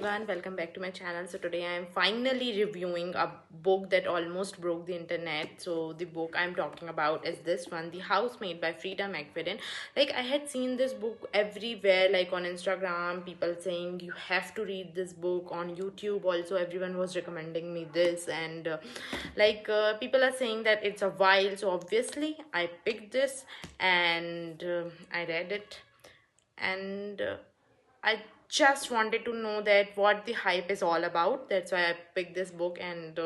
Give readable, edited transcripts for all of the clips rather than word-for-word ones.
Everyone, welcome back to my channel. So today I am finally reviewing a book that almost broke the internet. So the book I'm talking about is this one, The Housemaid by Freida Mcfadden. Like, I had seen this book everywhere, like on Instagram, people saying you have to read this book. On YouTube also everyone was recommending me this, and people are saying that it's a while. So obviously I picked this, and I read it, and I just wanted to know that what the hype is all about. That's why I picked this book, and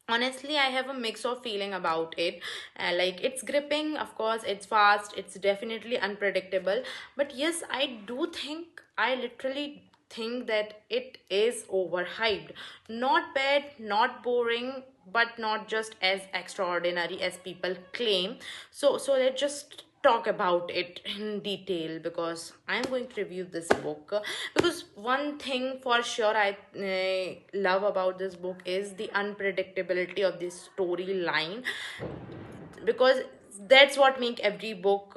honestly, I have a mix of feeling about it. Like, it's gripping, of course, it's fast, it's definitely unpredictable, but yes, I do think, I literally think that it is overhyped. Not bad, not boring, but not just as extraordinary as people claim. So let's just talk about it in detail, because I'm going to review this book. Because one thing for sure I love about this book is the unpredictability of this storyline, because that's what make every book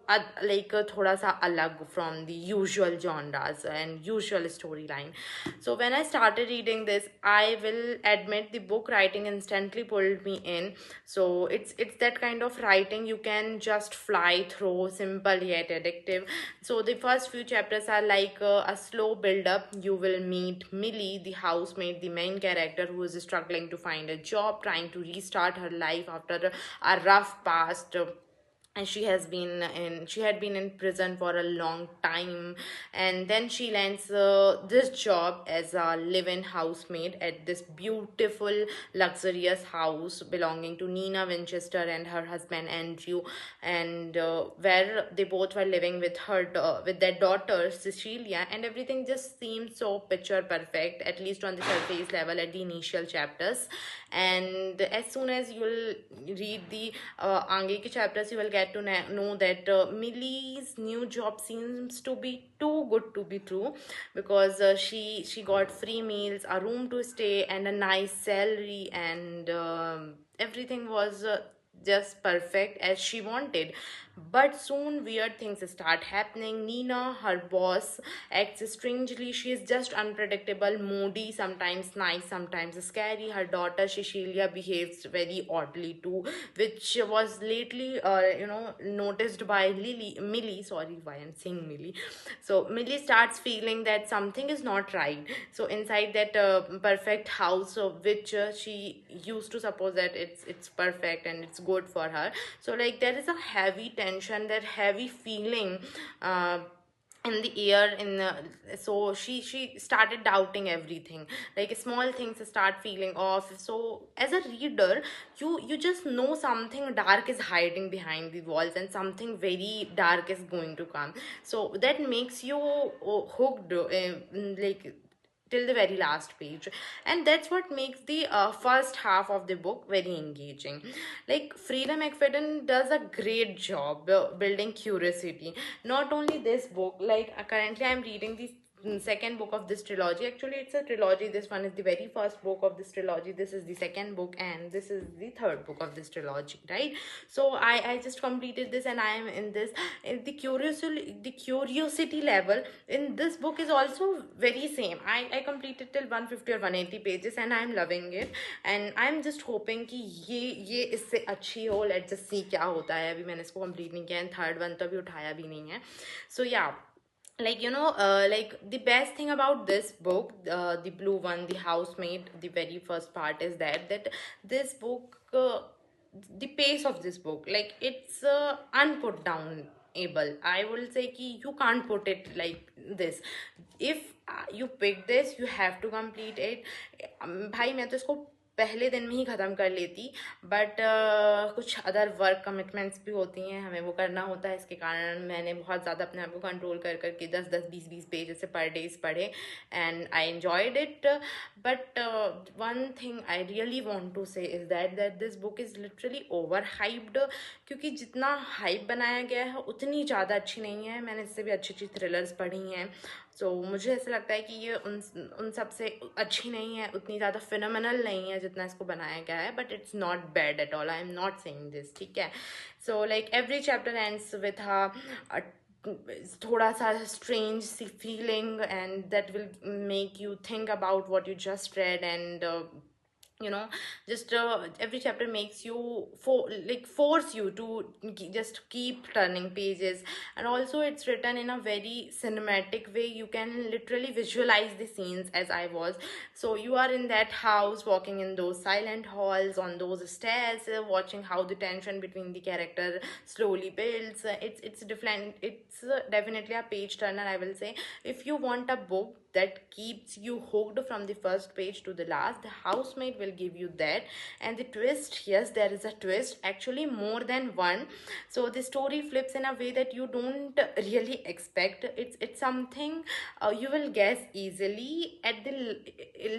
thoda sa alag from the usual genres and usual storyline. So when I started reading this, I will admit the book writing instantly pulled me in. So it's that kind of writing you can just fly through, simple yet addictive. So the first few chapters are like a slow build up. You will meet Millie, the housemaid, the main character, who is struggling to find a job, trying to restart her life after a rough past. And she had been in prison for a long time, and then she lands this job as a live-in housemaid at this beautiful luxurious house belonging to Nina Winchester and her husband Andrew, and where they both were living with with their daughter Cecilia, and everything just seems so picture perfect, at least on the surface level at the initial chapters. And as soon as you'll read the आगे के chapters, you will get to know that Millie's new job seems to be too good to be true, because she got free meals, a room to stay, and a nice salary, and everything was just perfect as she wanted. But soon weird things start happening. Nina, her boss, acts strangely. She is just unpredictable, moody, sometimes nice, sometimes scary. Her daughter Cecilia behaves very oddly too, which was lately noticed by Millie. Sorry, why I'm saying Millie. So Millie starts feeling that something is not right. So inside that perfect house, which she used to suppose that it's perfect and it's good for her. So like, there is a heavy tension, that heavy feeling in the air, so she started doubting everything. Like, small things start feeling off. So as a reader, you just know something dark is hiding behind the walls, and something very dark is going to come. So that makes you hooked, like, till the very last page. And that's what makes the first half of the book very engaging. Like, Frida McFadden does a great job building curiosity. Not only this book, like, currently I'm reading the second book of this trilogy. Actually, it's a trilogy. This one is the very first book of this trilogy, this is the second book, and this is the third book of this trilogy, right? So I just completed this, and I am in this. The curiosity level in this book is also very same. I completed till 150 or 180 pages, and I'm loving it. And I'm just hoping कि ये इससे अच्छी हो. Let's just see क्या होता है. अभी मैंने इसको complete नहीं किया, and third one तो अभी उठाया भी नहीं है. So yeah, like, like, the best thing about this book, the blue one, The Housemaid, the very first part is that this book, the pace of this book, like, it's unput down able. I will say ki you can't put it like this. If you pick this, you have to complete it. भाई मैं तो इसको पहले दिन में ही ख़त्म कर लेती, बट कुछ अदर वर्क कमिटमेंट्स भी होती हैं, हमें वो करना होता है. इसके कारण मैंने बहुत ज़्यादा अपने आप को कंट्रोल कर करके 10-10 20-20 पेज ऐसे पर डेज पढ़े, and I enjoyed it. But one thing I really want to say is that this book is literally overhyped. क्योंकि जितना हाइप बनाया गया है उतनी ज़्यादा अच्छी नहीं है. मैंने इससे भी अच्छी अच्छी थ्रिलर्स पढ़ी हैं. सो मुझे ऐसा लगता है कि ये उन सब से अच्छी नहीं है, उतनी ज़्यादा फिनोमिनल नहीं है जितना इसको बनाया गया है. But it's not bad at all. I am not saying this, ठीक है. So like, every chapter ends with a thoda sa strange feeling, and that will make you think about what you just read. And you know just every chapter makes you force you to just keep turning pages. And also it's written in a very cinematic way. You can literally visualize the scenes as I was. So you are in that house, walking in those silent halls, on those stairs, watching how the tension between the character slowly builds. It's different. It's definitely a page turner, I will say. If you want a book that keeps you hooked from the first page to the last, the Housemaid will give you that. And the twist, yes, there is a twist, actually more than one. So the story flips in a way that you don't really expect. It's something you will guess easily at the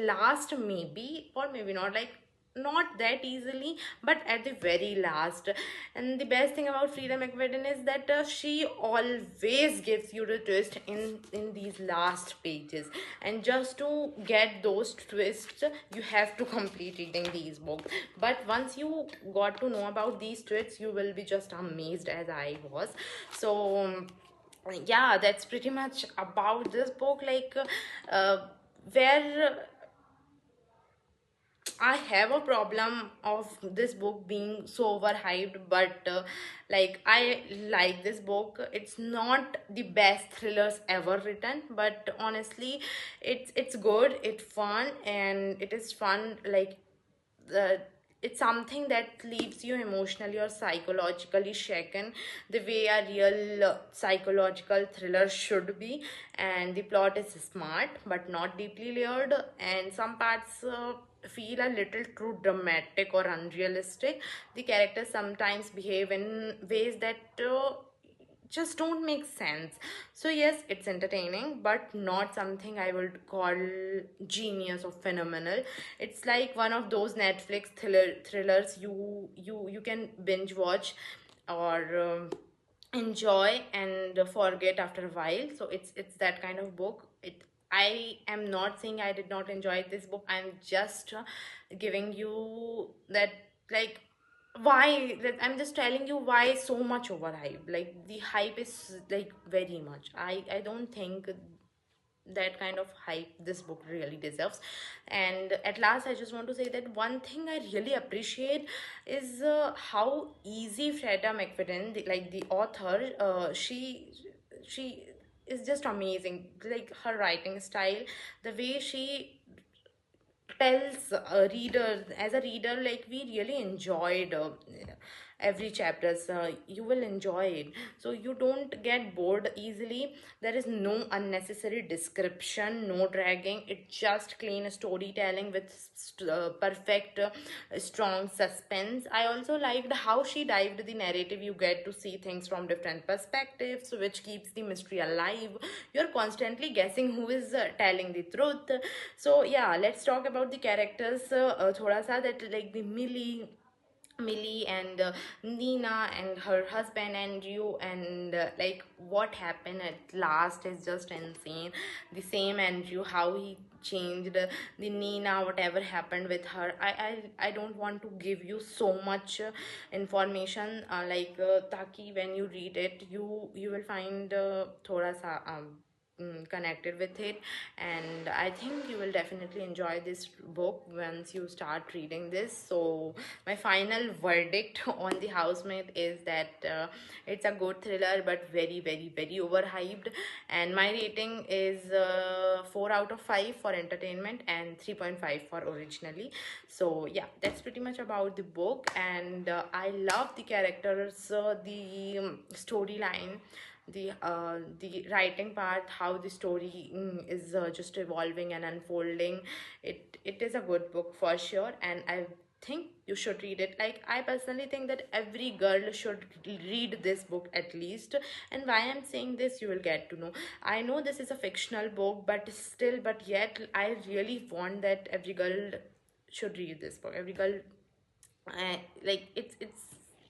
last, maybe, or maybe not, like not that easily, but at the very last. And the best thing about Freida Mcfadden is that she always gives you the twist in these last pages. And just to get those twists, you have to complete reading these books. But once you got to know about these twists, you will be just amazed as I was. So yeah, that's pretty much about this book. Like where I have a problem of this book being so overhyped, but like I like this book. It's not the best thrillers ever written, but honestly, it's good. It's fun, and it is fun. Like the it's something that leaves you emotionally or psychologically shaken, the way a real psychological thriller should be. And the plot is smart but not deeply layered, and some parts feel a little too dramatic or unrealistic. The characters sometimes behave in ways that just don't make sense. So yes, it's entertaining, but not something I would call genius or phenomenal. It's like one of those Netflix thrillers you can binge watch or enjoy and forget after a while. So it's that kind of book. I am not saying I did not enjoy this book. I'm just giving you that, like, why, like, I'm just telling you why so much overhype. Like the hype is like very much. I don't think that kind of hype this book really deserves. And at last, I just want to say that one thing I really appreciate is how easy Freda McFadden, like the author, she is just amazing. Like her writing style, the way she tells readers, as a reader, like we really enjoyed every chapter. So you will enjoy it, so you don't get bored easily. There is no unnecessary description, no dragging. It's just clean storytelling with perfect strong suspense. I also liked how she dived the narrative. You get to see things from different perspectives, which keeps the mystery alive. You're constantly guessing who is telling the truth. So yeah, let's talk about the characters thoda sa, that like the Millie and Nina and her husband Andrew, and like what happened at last is just insane. The same Andrew, how he changed the Nina, whatever happened with her. I don't want to give you so much information, taki when you read it, you will find thoda sa connected with it. And I think you will definitely enjoy this book once you start reading this. So my final verdict on the Housemaid is that it's a good thriller, but very very very overhyped. And my rating is 4 out of 5 for entertainment and 3.5 for originally. So yeah, that's pretty much about the book. And I love the characters, the storyline, the writing part, how the story is just evolving and unfolding. It is a good book for sure, and I think you should read it. Like I personally think that every girl should read this book at least. And why I'm saying this, you will get to know. I know this is a fictional book, but still, but yet I really want that every girl should read this book. Every girl, like it's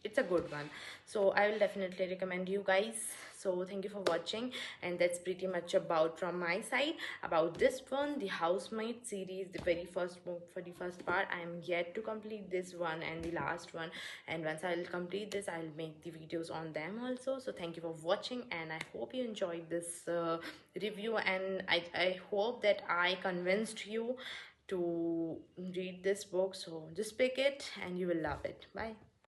it's a good one. So I will definitely recommend you guys. So thank you for watching, and that's pretty much about from my side about this one, the Housemaid series, the very first book for the first part. I am yet to complete this one and the last one, and once I'll complete this, I'll make the videos on them also. So thank you for watching, and I hope you enjoyed this review, and I hope that I convinced you to read this book. So just pick it and you will love it. Bye.